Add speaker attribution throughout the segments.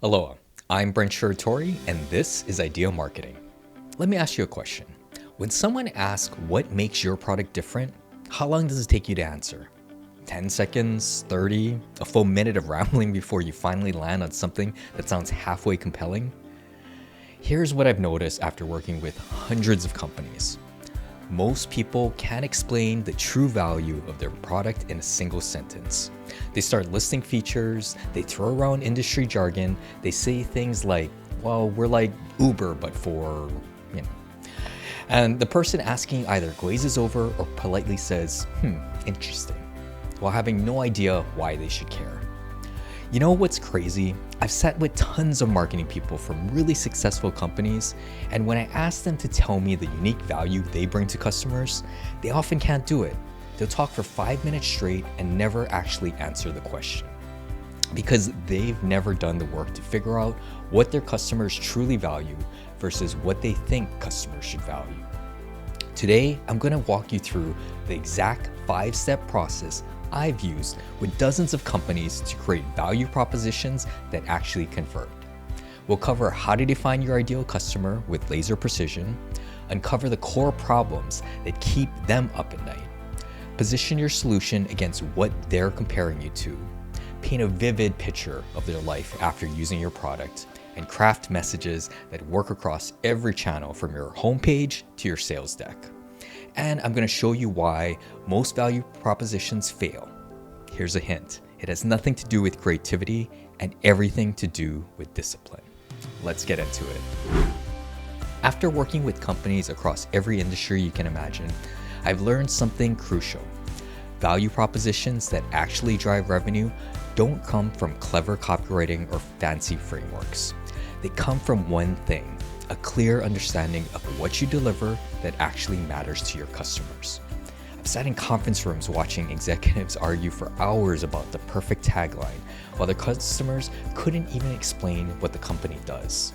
Speaker 1: Aloha, I'm Brent Shiratori, and this is Ideal Marketing. Let me ask you a question. When someone asks what makes your product different, how long does it take you to answer? 10 seconds, 30, a full minute of rambling before you finally land on something that sounds halfway compelling? Here's what I've noticed after working with hundreds of companies. Most people can't explain the true value of their product in a single sentence. They start listing features, they throw around industry jargon, they say things like, well, we're like Uber, but for, And the person asking either glazes over or politely says, interesting, while having no idea why they should care. You know what's crazy? I've sat with tons of marketing people from really successful companies, and when I ask them to tell me the unique value they bring to customers, they often can't do it. They'll talk for 5 minutes straight and never actually answer the question. Because they've never done the work to figure out what their customers truly value versus what they think customers should value. Today, I'm going to walk you through the exact 5-step process I've used with dozens of companies to create value propositions that actually convert. We'll cover how to define your ideal customer with laser precision, uncover the core problems that keep them up at night, position your solution against what they're comparing you to, paint a vivid picture of their life after using your product, and craft messages that work across every channel from your homepage to your sales deck. And I'm going to show you why most value propositions fail. Here's a hint. It has nothing to do with creativity and everything to do with discipline. Let's get into it. After working with companies across every industry you can imagine, I've learned something crucial. Value propositions that actually drive revenue don't come from clever copywriting or fancy frameworks. They come from one thing: a clear understanding of what you deliver that actually matters to your customers. I've sat in conference rooms watching executives argue for hours about the perfect tagline, while their customers couldn't even explain what the company does.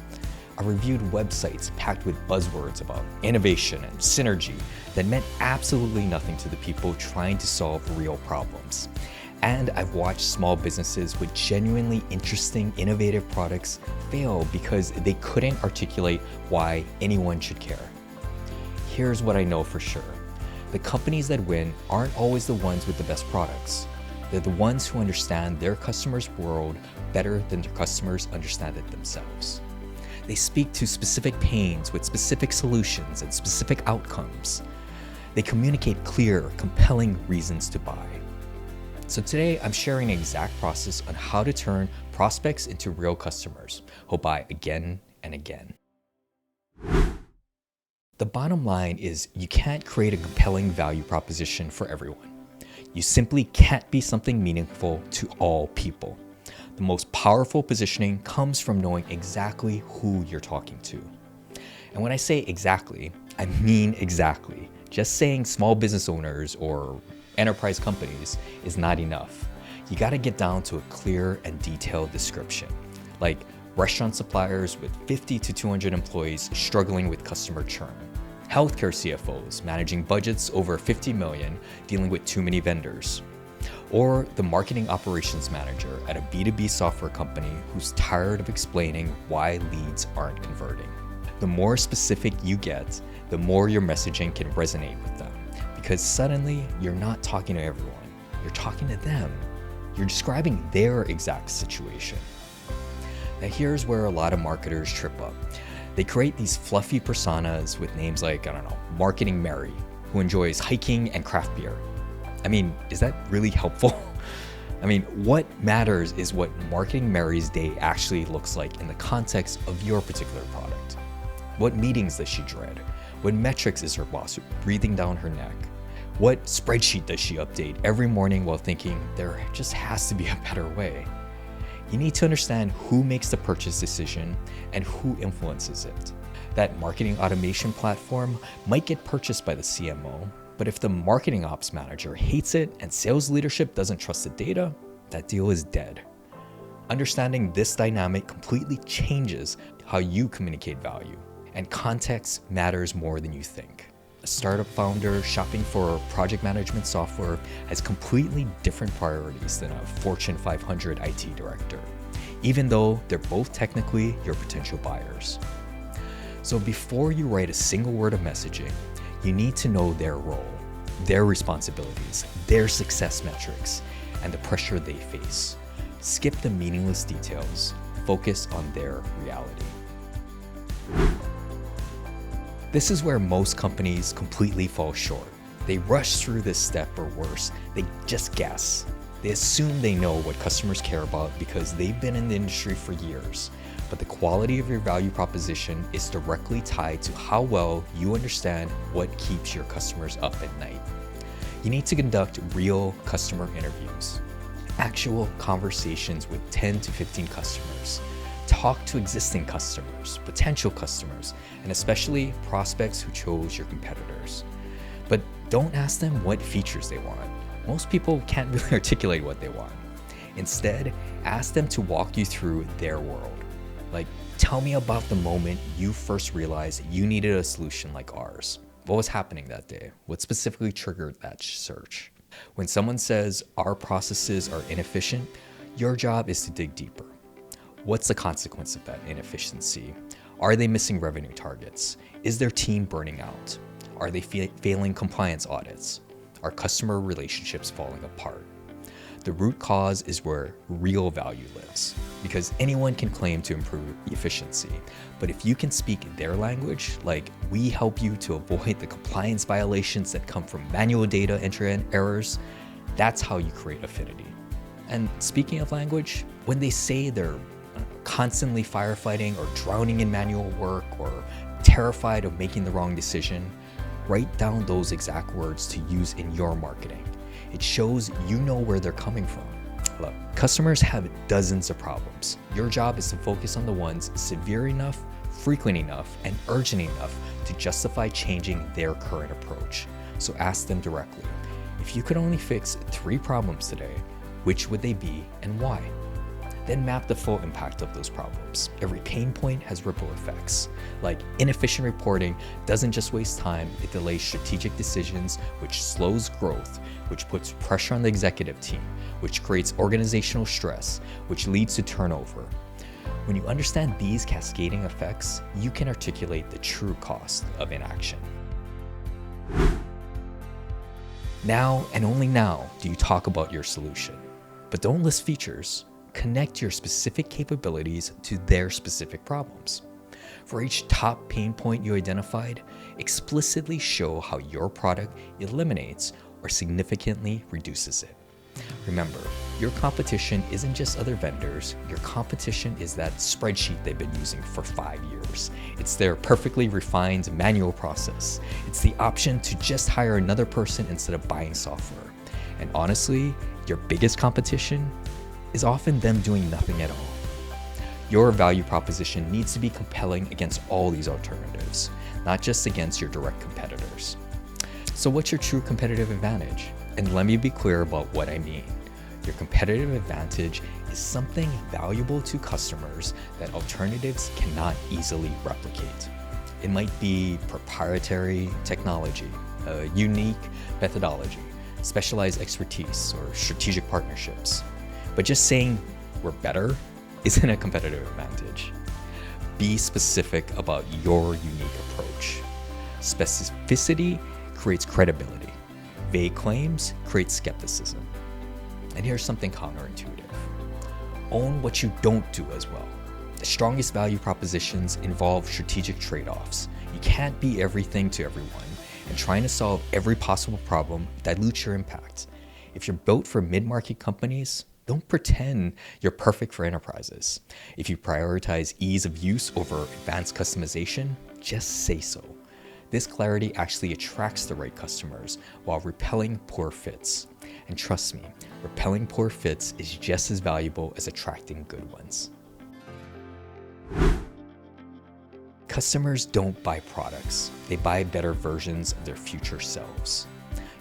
Speaker 1: I reviewed websites packed with buzzwords about innovation and synergy that meant absolutely nothing to the people trying to solve real problems. And I've watched small businesses with genuinely interesting, innovative products fail because they couldn't articulate why anyone should care. Here's what I know for sure. The companies that win aren't always the ones with the best products. They're the ones who understand their customers' world better than their customers understand it themselves. They speak to specific pains with specific solutions and specific outcomes. They communicate clear, compelling reasons to buy. So today, I'm sharing an exact process on how to turn prospects into real customers who'll buy again and again. The bottom line is you can't create a compelling value proposition for everyone. You simply can't be something meaningful to all people. The most powerful positioning comes from knowing exactly who you're talking to. And when I say exactly, I mean exactly. Just saying small business owners or enterprise companies is not enough. You got to get down to a clear and detailed description, like restaurant suppliers with 50 to 200 employees struggling with customer churn, healthcare CFOs managing budgets over 50 million dealing with too many vendors, or the marketing operations manager at a B2B software company who's tired of explaining why leads aren't converting. The more specific you get, the more your messaging can resonate with them. Because suddenly, you're not talking to everyone. You're talking to them. You're describing their exact situation. Now here's where a lot of marketers trip up. They create these fluffy personas with names like, Marketing Mary, who enjoys hiking and craft beer. Is that really helpful? What matters is what Marketing Mary's day actually looks like in the context of your particular product. What meetings does she dread? What metrics is her boss breathing down her neck? What spreadsheet does she update every morning while thinking there just has to be a better way? You need to understand who makes the purchase decision and who influences it. That marketing automation platform might get purchased by the CMO, but if the marketing ops manager hates it and sales leadership doesn't trust the data, that deal is dead. Understanding this dynamic completely changes how you communicate value, and context matters more than you think. A startup founder shopping for project management software has completely different priorities than a Fortune 500 IT director. even though they're both technically your potential buyers. So before you write a single word of messaging, you need to know their role, their responsibilities, their success metrics, and the pressure they face. Skip the meaningless details, focus on their reality. This is where most companies completely fall short. They rush through this step, or worse, they just guess. They assume they know what customers care about because they've been in the industry for years. But the quality of your value proposition is directly tied to how well you understand what keeps your customers up at night. You need to conduct real customer interviews, actual conversations with 10 to 15 customers. Talk to existing customers, potential customers, and especially prospects who chose your competitors. But don't ask them what features they want. Most people can't really articulate what they want. Instead, ask them to walk you through their world. Like, tell me about the moment you first realized you needed a solution like ours. What was happening that day? What specifically triggered that search? When someone says our processes are inefficient, your job is to dig deeper. What's the consequence of that inefficiency? Are they missing revenue targets? Is their team burning out? Are they failing compliance audits? Are customer relationships falling apart? The root cause is where real value lives, because anyone can claim to improve efficiency. But if you can speak their language, like we help you to avoid the compliance violations that come from manual data entry errors, that's how you create affinity. And speaking of language, when they say they're constantly firefighting or drowning in manual work or terrified of making the wrong decision, write down those exact words to use in your marketing. It shows you know where they're coming from. Look, customers have dozens of problems. Your job is to focus on the ones severe enough, frequent enough, and urgent enough to justify changing their current approach. So ask them directly, if you could only fix 3 problems today, which would they be and why? Then map the full impact of those problems. Every pain point has ripple effects. Like inefficient reporting doesn't just waste time, it delays strategic decisions, which slows growth, which puts pressure on the executive team, which creates organizational stress, which leads to turnover. When you understand these cascading effects, you can articulate the true cost of inaction. Now, and only now, do you talk about your solution. But don't list features. Connect your specific capabilities to their specific problems. For each top pain point you identified, explicitly show how your product eliminates or significantly reduces it. Remember, your competition isn't just other vendors. Your competition is that spreadsheet they've been using for 5 years. It's their perfectly refined manual process. It's the option to just hire another person instead of buying software. And honestly, your biggest competition is often them doing nothing at all. Your value proposition needs to be compelling against all these alternatives, not just against your direct competitors. So what's your true competitive advantage? And let me be clear about what I mean. Your competitive advantage is something valuable to customers that alternatives cannot easily replicate. It might be proprietary technology, a unique methodology, specialized expertise, or strategic partnerships. But just saying we're better isn't a competitive advantage. Be specific about your unique approach. Specificity creates credibility. Vague claims create skepticism. And here's something counterintuitive. Own what you don't do as well. The strongest value propositions involve strategic trade-offs. You can't be everything to everyone, and trying to solve every possible problem dilutes your impact. If you're built for mid-market companies, don't pretend you're perfect for enterprises. If you prioritize ease of use over advanced customization, just say so. This clarity actually attracts the right customers while repelling poor fits. And trust me, repelling poor fits is just as valuable as attracting good ones. Customers don't buy products, they buy better versions of their future selves.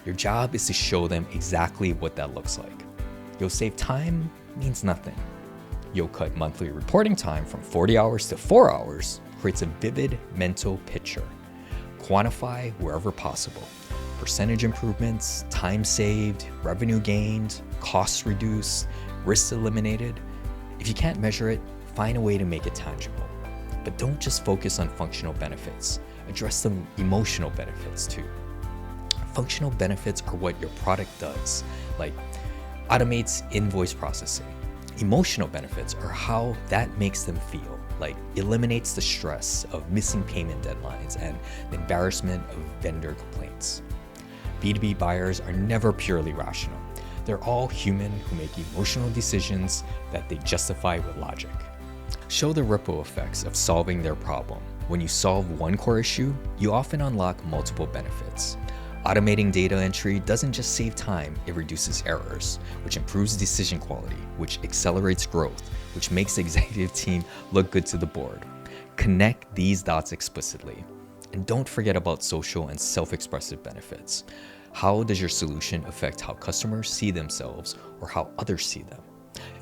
Speaker 1: Your job is to show them exactly what that looks like. You'll save time means nothing. You'll cut monthly reporting time from 40 hours to 4 hours, creates a vivid mental picture. Quantify wherever possible. Percentage improvements, time saved, revenue gained, costs reduced, risks eliminated. If you can't measure it, find a way to make it tangible. But don't just focus on functional benefits, address the emotional benefits too. Functional benefits are what your product does, like automates invoice processing. Emotional benefits are how that makes them feel, like eliminates the stress of missing payment deadlines and the embarrassment of vendor complaints. B2B buyers are never purely rational. They're all human who make emotional decisions that they justify with logic. Show the ripple effects of solving their problem. When you solve one core issue, you often unlock multiple benefits. Automating data entry doesn't just save time, it reduces errors, which improves decision quality, which accelerates growth, which makes the executive team look good to the board. Connect these dots explicitly. And don't forget about social and self-expressive benefits. How does your solution affect how customers see themselves or how others see them?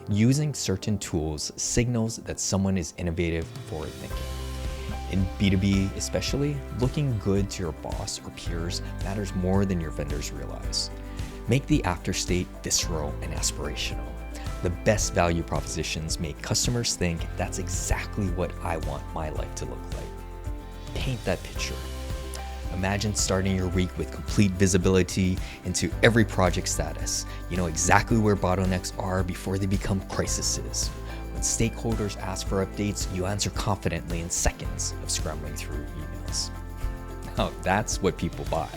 Speaker 1: Using certain tools signals that someone is innovative, forward-thinking. In B2B especially, looking good to your boss or peers matters more than your vendors realize. Make the after state visceral and aspirational. The best value propositions make customers think that's exactly what I want my life to look like. Paint that picture. Imagine starting your week with complete visibility into every project status. You know exactly where bottlenecks are before they become crises. When stakeholders ask for updates, you answer confidently in seconds of scrambling through emails. Now, that's what people buy.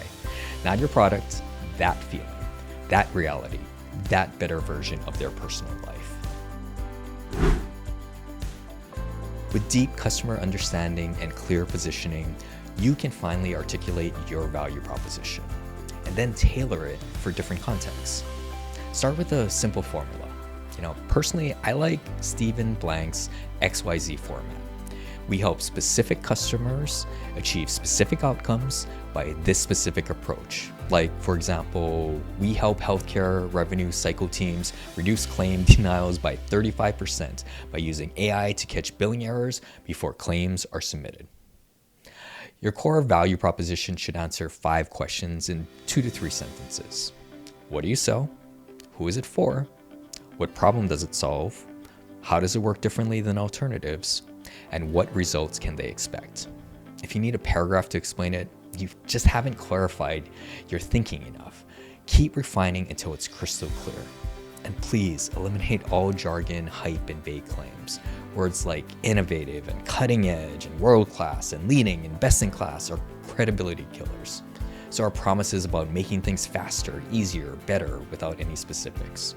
Speaker 1: Not your product, that feeling, that reality, that better version of their personal life. With deep customer understanding and clear positioning, you can finally articulate your value proposition and then tailor it for different contexts. Start with a simple formula. Personally, I like Stephen Blank's XYZ format. We help specific customers achieve specific outcomes by this specific approach. Like, for example, we help healthcare revenue cycle teams reduce claim denials by 35% by using AI to catch billing errors before claims are submitted. Your core value proposition should answer 5 questions in 2 to 3 sentences. What do you sell? Who is it for? What problem does it solve? How does it work differently than alternatives? And what results can they expect? If you need a paragraph to explain it, you just haven't clarified your thinking enough. Keep refining until it's crystal clear. And please eliminate all jargon, hype, and vague claims. Words like innovative and cutting edge and world-class and leading and best in class are credibility killers. So are promises about making things faster, easier, better without any specifics.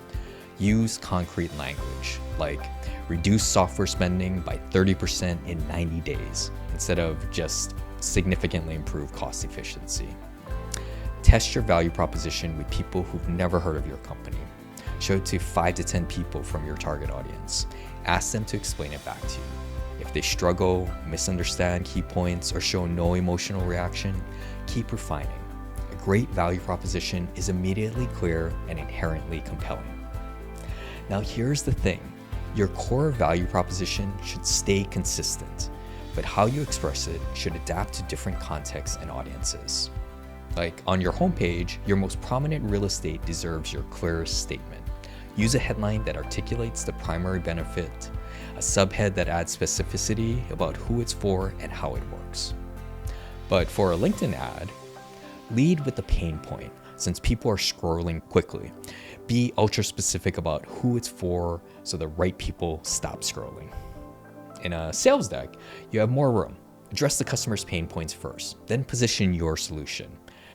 Speaker 1: Use concrete language, like reduce software spending by 30% in 90 days, instead of just significantly improve cost efficiency. Test your value proposition with people who've never heard of your company. Show it to 5 to 10 people from your target audience. Ask them to explain it back to you. If they struggle, misunderstand key points, or show no emotional reaction, keep refining. A great value proposition is immediately clear and inherently compelling. Now here's the thing, your core value proposition should stay consistent, but how you express it should adapt to different contexts and audiences. Like on your homepage, your most prominent real estate deserves your clearest statement. Use a headline that articulates the primary benefit, a subhead that adds specificity about who it's for and how it works. But for a LinkedIn ad, lead with the pain point, since people are scrolling quickly. Be ultra specific about who it's for so the right people stop scrolling. In a sales deck, you have more room. Address the customer's pain points first, then position your solution.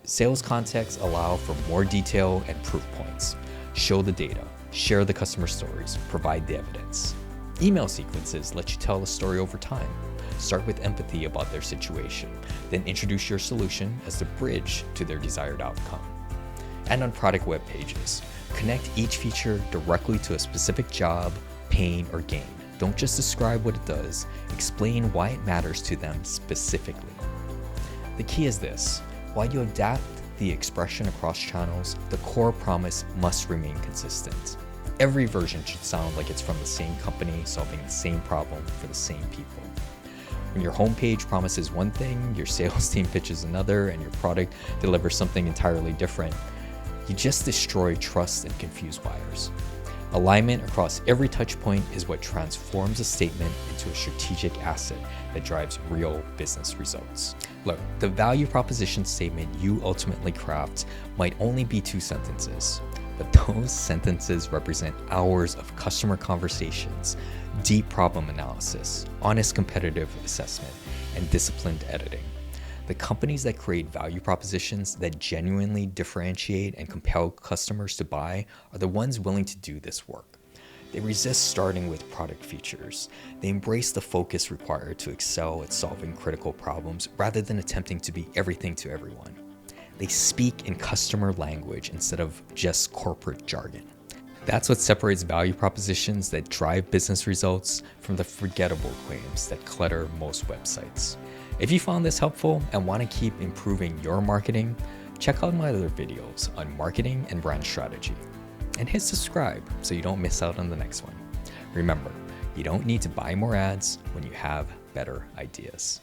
Speaker 1: Sales contexts allow for more detail and proof points. Show the data, share the customer stories, provide the evidence. Email sequences let you tell the story over time. Start with empathy about their situation, then introduce your solution as the bridge to their desired outcome. And on product web pages, connect each feature directly to a specific job, pain, or gain. Don't just describe what it does, explain why it matters to them specifically. The key is this: while you adapt the expression across channels, the core promise must remain consistent. Every version should sound like it's from the same company solving the same problem for the same people. When your homepage promises one thing, your sales team pitches another, and your product delivers something entirely different, you just destroy trust and confuse buyers. Alignment across every touch point is what transforms a statement into a strategic asset that drives real business results. Look, the value proposition statement you ultimately craft might only be 2 sentences, but those sentences represent hours of customer conversations, deep problem analysis, honest competitive assessment, and disciplined editing. The companies that create value propositions that genuinely differentiate and compel customers to buy are the ones willing to do this work. They resist starting with product features. They embrace the focus required to excel at solving critical problems rather than attempting to be everything to everyone. They speak in customer language instead of just corporate jargon. That's what separates value propositions that drive business results from the forgettable claims that clutter most websites. If you found this helpful and want to keep improving your marketing, check out my other videos on marketing and brand strategy. And hit subscribe so you don't miss out on the next one. Remember, you don't need to buy more ads when you have better ideas.